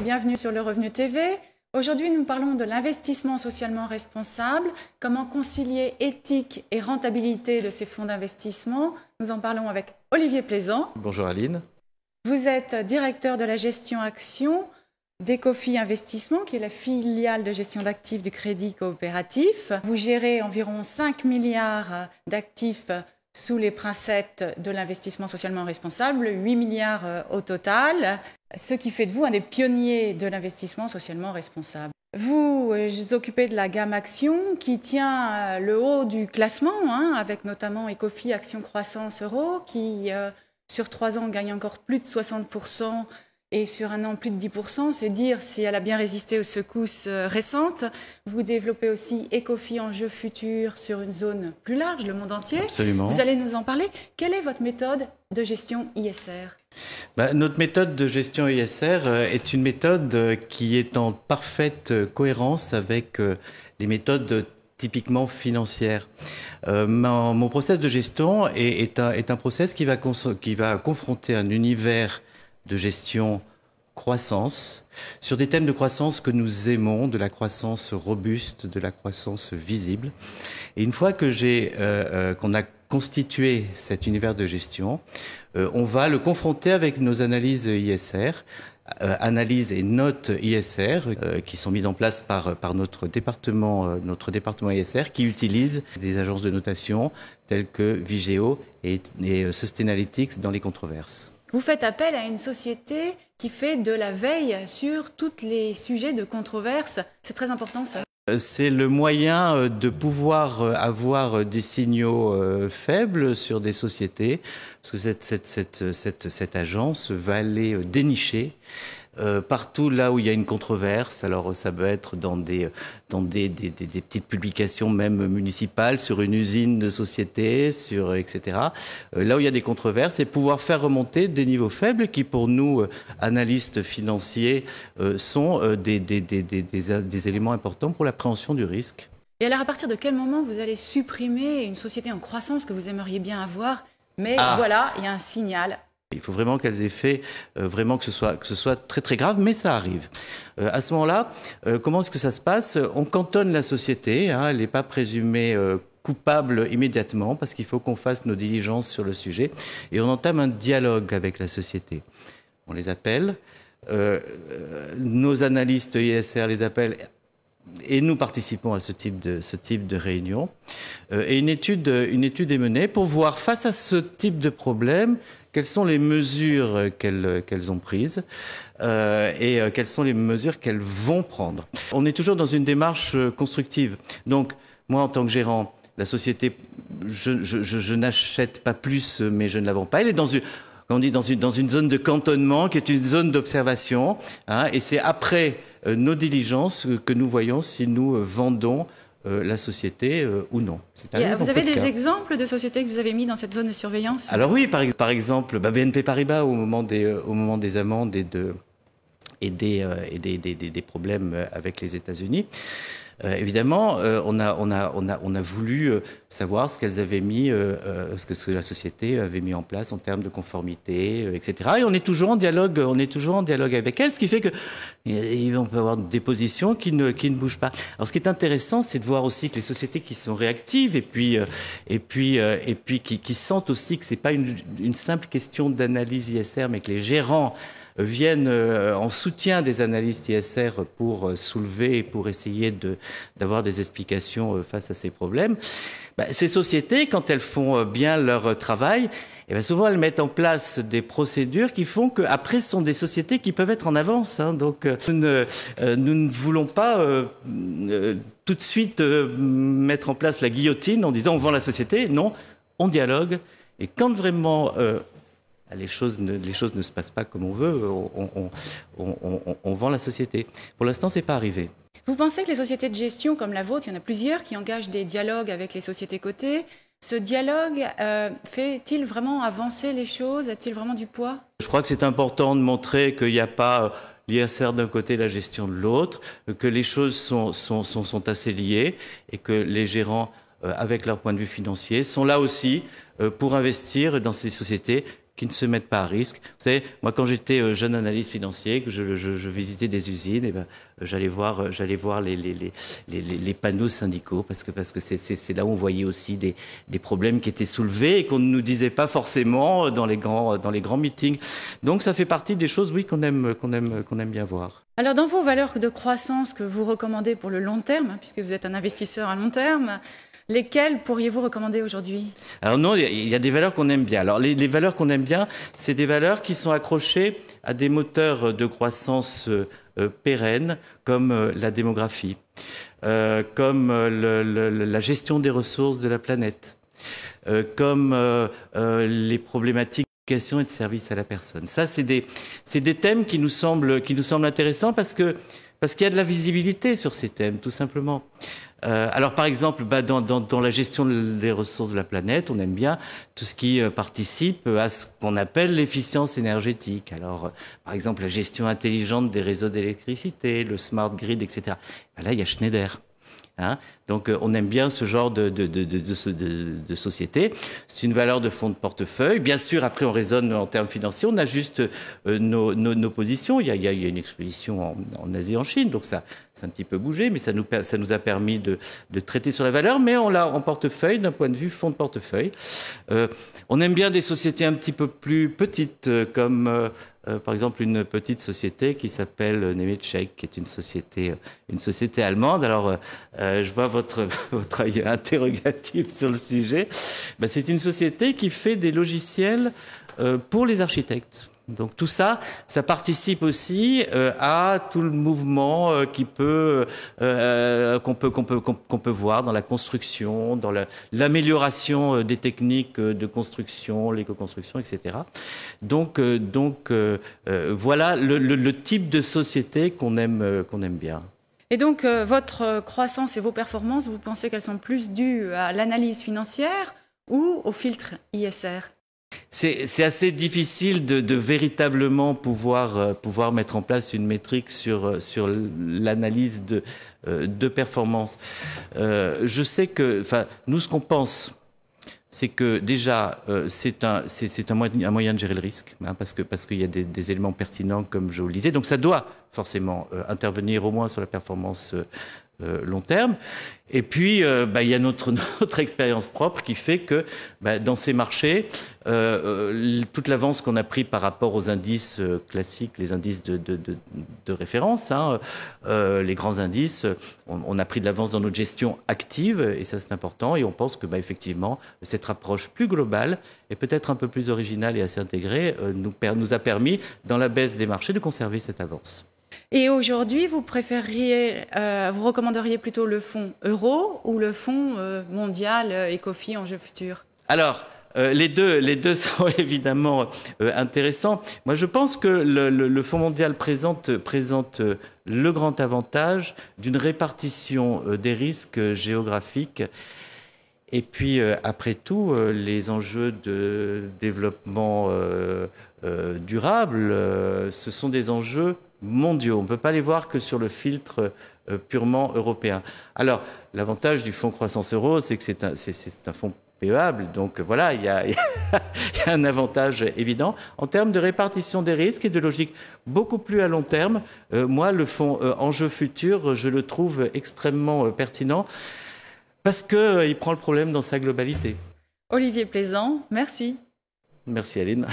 bienvenue sur Le Revenu TV. Aujourd'hui, nous parlons de l'investissement socialement responsable, comment concilier éthique et rentabilité de ces fonds d'investissement. Nous en parlons avec Olivier Plaisant. Bonjour Aline. Vous êtes directeur de la gestion action d'Ecofi Investissement, qui est la filiale de gestion d'actifs du Crédit Coopératif. Vous gérez environ 5 milliards d'actifs sous les préceptes de l'investissement socialement responsable, 8 milliards au total, ce qui fait de vous un des pionniers de l'investissement socialement responsable. Vous vous occupez de la gamme Action qui tient le haut du classement, avec notamment Ecofi Action Croissance Euro, qui sur 3 ans gagne encore plus de 60%. Et sur un an, plus de 10%, c'est dire si elle a bien résisté aux secousses récentes. Vous développez aussi Ecofi Enjeux Futurs sur une zone plus large, le monde entier. Absolument. Vous allez nous en parler. Quelle est votre méthode de gestion ISR ? Notre méthode de gestion ISR est une méthode qui est en parfaite cohérence avec les méthodes typiquement financières. Mon process de gestion est un process qui va confronter un univers de gestion croissance, sur des thèmes de croissance que nous aimons, de la croissance robuste, de la croissance visible. Et une fois que qu'on a constitué cet univers de gestion, on va le confronter avec nos analyses ISR, analyses et notes ISR qui sont mises en place par notre département ISR qui utilise des agences de notation telles que Vigeo et Sustainalytics dans les controverses. Vous faites appel à une société qui fait de la veille sur tous les sujets de controverse. C'est très important, ça. C'est le moyen de pouvoir avoir des signaux faibles sur des sociétés, parce que cette agence va aller dénicher partout là où il y a une controverse. Alors ça peut être dans des petites publications même municipales, sur une usine de société, etc. Là où il y a des controverses, et pouvoir faire remonter des niveaux faibles qui pour nous, analystes financiers, sont des éléments importants pour l'appréhension du risque. Et alors à partir de quel moment vous allez supprimer une société en croissance que vous aimeriez bien avoir, mais voilà, il y a un signal. Il faut vraiment qu'elles aient fait, vraiment que ce soit très très grave, mais ça arrive. À ce moment-là, comment est-ce que ça se passe ? On cantonne la société, elle n'est pas présumée coupable immédiatement, parce qu'il faut qu'on fasse nos diligences sur le sujet, et on entame un dialogue avec la société. On les appelle, nos analystes ISR les appellent, et nous participons à ce type de réunion. Et une étude est menée pour voir, face à ce type de problème, quelles sont les mesures qu'elles ont prises et quelles sont les mesures qu'elles vont prendre. On est toujours dans une démarche constructive. Donc, moi, en tant que gérant, la société, je n'achète pas plus, mais je ne la vends pas. Elle est dans une zone de cantonnement qui est une zone d'observation. Et c'est après nos diligences que nous voyons si nous vendons la société ou non. Vous avez des exemples de sociétés que vous avez mis dans cette zone de surveillance ? Alors oui, par exemple, BNP Paribas au moment des amendes et des problèmes avec les États-Unis. Évidemment, on a voulu savoir ce qu'elles avaient mis, ce que la société avait mis en place en termes de conformité, etc. Et on est toujours en dialogue avec elles, ce qui fait que on peut avoir des positions qui ne bougent pas. Alors, ce qui est intéressant, c'est de voir aussi que les sociétés qui sont réactives et puis qui sentent aussi que c'est pas une simple question d'analyse ISR, mais que les gérants viennent en soutien des analystes ISR pour soulever et pour essayer d'avoir des explications face à ces problèmes. Ces sociétés, quand elles font bien leur travail, souvent elles mettent en place des procédures qui font qu'après ce sont des sociétés qui peuvent être en avance. Donc nous ne voulons pas tout de suite mettre en place la guillotine en disant on vend la société. Non, on dialogue. Et quand vraiment les choses ne se passent pas comme on veut, on vend la société. Pour l'instant, ce n'est pas arrivé. Vous pensez que les sociétés de gestion comme la vôtre, il y en a plusieurs qui engagent des dialogues avec les sociétés cotées. Ce dialogue fait-il vraiment avancer les choses ? A-t-il vraiment du poids ? Je crois que c'est important de montrer qu'il n'y a pas l'ISR d'un côté, la gestion de l'autre, que les choses sont assez liées et que les gérants avec leur point de vue financier, sont là aussi pour investir dans ces sociétés qui ne se mettent pas à risque. Vous savez, moi, quand j'étais jeune analyste financier, que je visitais des usines, et ben, j'allais voir les panneaux syndicaux, parce que c'est là où on voyait aussi des problèmes qui étaient soulevés et qu'on ne nous disait pas forcément dans les grands meetings. Donc, ça fait partie des choses, oui, qu'on aime bien voir. Alors, dans vos valeurs de croissance que vous recommandez pour le long terme, puisque vous êtes un investisseur à long terme, lesquelles pourriez-vous recommander aujourd'hui? Alors non, il y a des valeurs qu'on aime bien. Alors les valeurs qu'on aime bien, c'est des valeurs qui sont accrochées à des moteurs de croissance pérennes, comme la démographie, comme la gestion des ressources de la planète, comme les problématiques d'éducation et de service à la personne. Ça, c'est des thèmes qui nous semblent intéressants parce qu'il y a de la visibilité sur ces thèmes, tout simplement. Alors, par exemple, dans la gestion des ressources de la planète, on aime bien tout ce qui participe à ce qu'on appelle l'efficience énergétique. Alors, par exemple, la gestion intelligente des réseaux d'électricité, le smart grid, etc. Ben là, il y a Schneider. Hein, donc on aime bien ce genre de société. C'est une valeur de fonds de portefeuille. Bien sûr, après on raisonne en termes financiers, on ajuste nos positions. Il y a une exposition en Asie et en Chine, donc ça c'est un petit peu bougé, mais ça nous a permis de traiter sur la valeur, mais on l'a en portefeuille d'un point de vue fonds de portefeuille. On aime bien des sociétés un petit peu plus petites, comme par exemple une petite société qui s'appelle Nemetschek, qui est une société allemande. Alors, je vois votre œil interrogatif sur le sujet. Ben, c'est une société qui fait des logiciels pour les architectes. Donc tout ça, ça participe aussi à tout le mouvement qu'on peut voir dans la construction, dans l'amélioration des techniques de construction, l'éco-construction, etc. Donc voilà le type de société qu'on aime bien. Et donc votre croissance et vos performances, vous pensez qu'elles sont plus dues à l'analyse financière ou au filtre ISR? C'est assez difficile de véritablement pouvoir mettre en place une métrique sur l'analyse de performance. Je sais que, nous, ce qu'on pense, c'est que déjà, c'est un moyen de gérer le risque, hein, parce qu'il y a des éléments pertinents, comme je vous le disais. Donc ça doit forcément intervenir au moins sur la performance long terme. Et puis, il y a notre expérience propre qui fait que dans ces marchés, toute l'avance qu'on a pris par rapport aux indices classiques, les indices de référence, hein, les grands indices, on a pris de l'avance dans notre gestion active, et ça c'est important, et on pense que effectivement, cette approche plus globale et peut-être un peu plus originale et assez intégrée nous a permis, dans la baisse des marchés, de conserver cette avance. Et aujourd'hui, vous recommanderiez plutôt le fonds euro ou le fonds mondial Ecofi Enjeux Futurs? Alors, les deux sont évidemment intéressants. Moi, je pense que le Fonds mondial présente le grand avantage d'une répartition des risques géographiques. Et puis, après tout, les enjeux de développement durable, ce sont des enjeux mondiaux. On ne peut pas les voir que sur le filtre purement européen. Alors, l'avantage du fonds croissance euro, c'est que c'est un fonds PEable. Donc voilà, il y a un avantage évident. En termes de répartition des risques et de logique beaucoup plus à long terme, moi, le fonds Enjeux Futurs, je le trouve extrêmement pertinent parce qu'il prend le problème dans sa globalité. Olivier Plaisant, merci. Merci Aline.